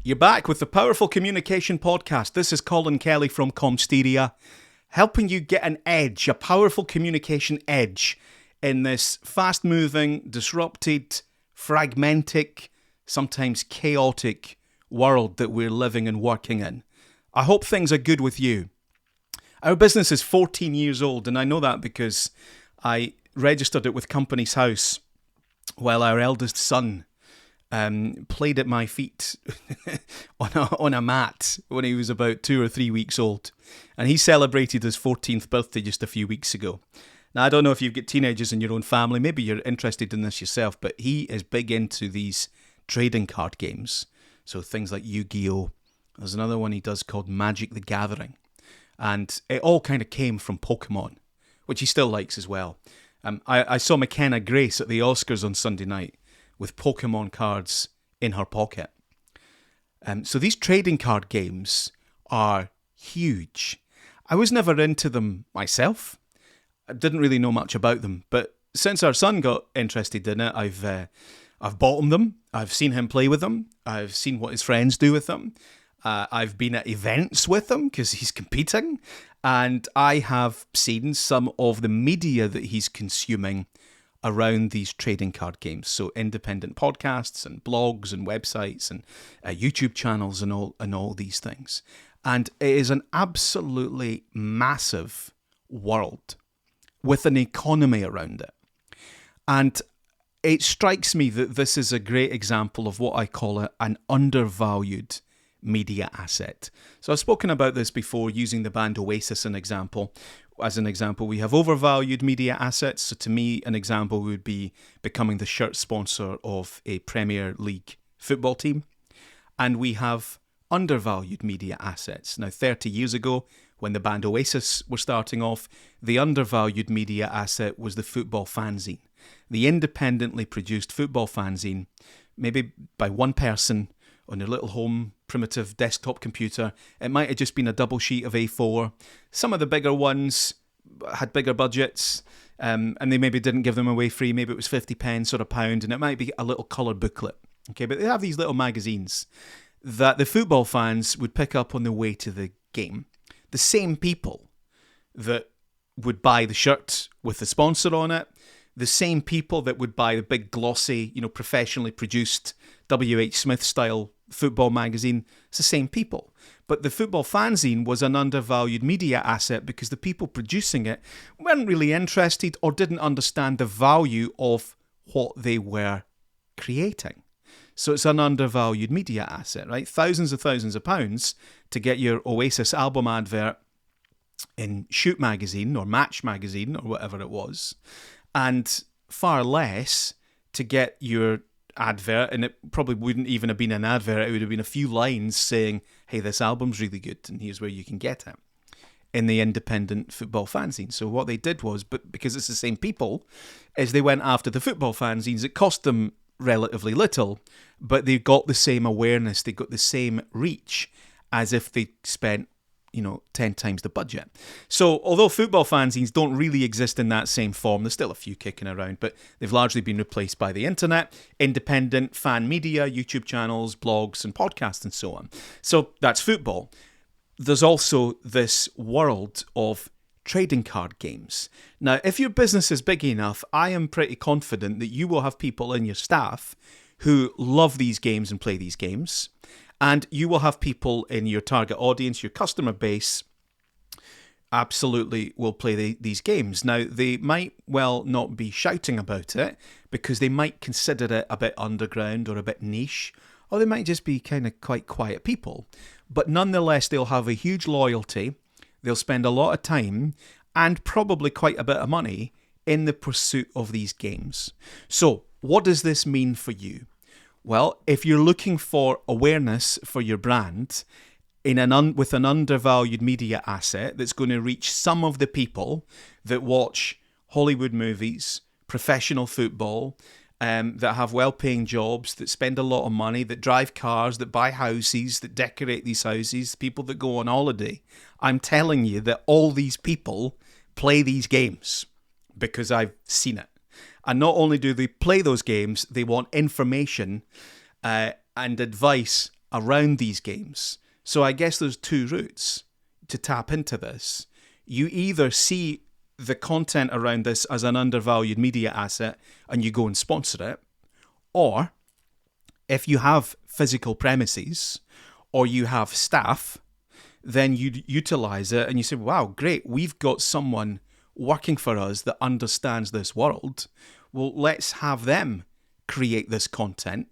You're back with the Powerful Communication Podcast. This is Colin Kelly from Comsteria, helping you get an edge, a powerful communication edge in this fast-moving, disrupted, fragmented, sometimes chaotic world that we're living and working in. I hope things are good with you. Our business is 14 years old, and I know that because I registered it with Companies House while our eldest son played at my feet on a mat when he was about 2 or 3 weeks old. And he celebrated his 14th birthday just a few weeks ago. Now, I don't know if you've got teenagers in your own family, maybe you're interested in this yourself, but he is big into these trading card games. So things like Yu-Gi-Oh! There's another one he does called Magic the Gathering. And it all kind of came from Pokemon, which he still likes as well. I saw McKenna Grace at the Oscars on Sunday night with Pokemon cards in her pocket. So these trading card games are huge. I was never into them myself. I didn't really know much about them. But since our son got interested in it, I've bought them. I've seen him play with them. I've seen what his friends do with them. I've been at events with him because he's competing. And I have seen some of the media that he's consuming around these trading card games. So independent podcasts and blogs and websites and YouTube channels and all these things. And it is an absolutely massive world with an economy around it. And it strikes me that this is a great example of what I call an undervalued media asset. So I've spoken about this before using the band Oasis as an example. We have overvalued media assets. So to me, an example would be becoming the shirt sponsor of a Premier League football team. And we have undervalued media assets. Now, 30 years ago, when the band Oasis were starting off, the undervalued media asset was the football fanzine. The independently produced football fanzine, maybe by one person on their little home primitive desktop computer. It might have just been a double sheet of A4. Some of the bigger ones had bigger budgets, and they maybe didn't give them away free. Maybe it was 50 pence or £1, and it might be a little coloured booklet. Okay, but they have these little magazines that the football fans would pick up on the way to the game. The same people that would buy the shirt with the sponsor on it, the same people that would buy the big glossy, professionally produced W.H. Smith style football magazine, it's the same people. But the football fanzine was an undervalued media asset because the people producing it weren't really interested or didn't understand the value of what they were creating. So it's an undervalued media asset, right? Thousands of pounds to get your Oasis album advert in Shoot magazine or Match magazine or whatever it was, and far less to get your advert, and it probably wouldn't even have been an advert, it would have been a few lines saying, hey, this album's really good and here's where you can get it, in the independent football fanzine. So what they did was, but because it's the same people, is they went after the football fanzines. It cost them relatively little, but they got the same awareness, they got the same reach as if they spent 10 times the budget. So although football fanzines don't really exist in that same form, there's still a few kicking around, but they've largely been replaced by the internet, independent fan media, YouTube channels, blogs and podcasts and so on. So that's football. There's also this world of trading card games. Now, if your business is big enough, I am pretty confident that you will have people in your staff who love these games and play these games. And you will have people in your target audience, your customer base, absolutely will play these games. Now, they might well not be shouting about it because they might consider it a bit underground or a bit niche, or they might just be kind of quite quiet people. But nonetheless, they'll have a huge loyalty. They'll spend a lot of time and probably quite a bit of money in the pursuit of these games. So, what does this mean for you? Well, if you're looking for awareness for your brand with an undervalued media asset that's going to reach some of the people that watch Hollywood movies, professional football, that have well-paying jobs, that spend a lot of money, that drive cars, that buy houses, that decorate these houses, people that go on holiday, I'm telling you that all these people play these games because I've seen it. And not only do they play those games, they want information and advice around these games. So I guess there's two routes to tap into this. You either see the content around this as an undervalued media asset and you go and sponsor it, or if you have physical premises or you have staff, then you utilize it and you say, wow, great, we've got someone working for us that understands this world. Well, let's have them create this content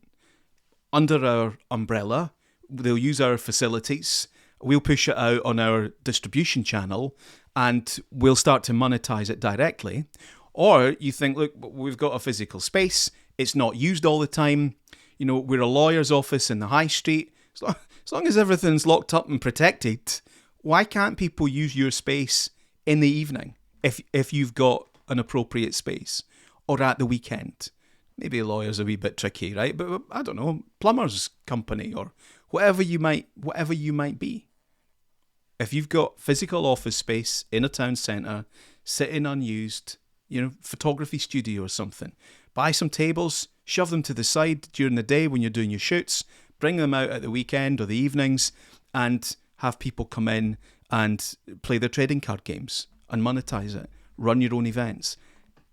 under our umbrella. They'll use our facilities. We'll push it out on our distribution channel and we'll start to monetize it directly. Or you think, look, we've got a physical space. It's not used all the time. You know, we're a lawyer's office in the high street. As long as everything's locked up and protected, why can't people use your space in the evening if you've got an appropriate space, or at the weekend? Maybe a lawyer's a wee bit tricky, right? But I don't know, plumber's company or whatever you might be. If you've got physical office space in a town centre, sitting unused, you know, photography studio or something, buy some tables, shove them to the side during the day when you're doing your shoots, bring them out at the weekend or the evenings, and have people come in and play their trading card games and monetize it. Run your own events.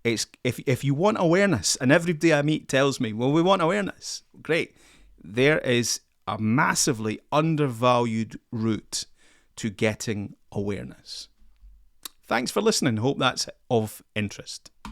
It's if you want awareness, and everybody I meet tells me, well, we want awareness. Great. There is a massively undervalued route to getting awareness. Thanks for listening. Hope that's of interest.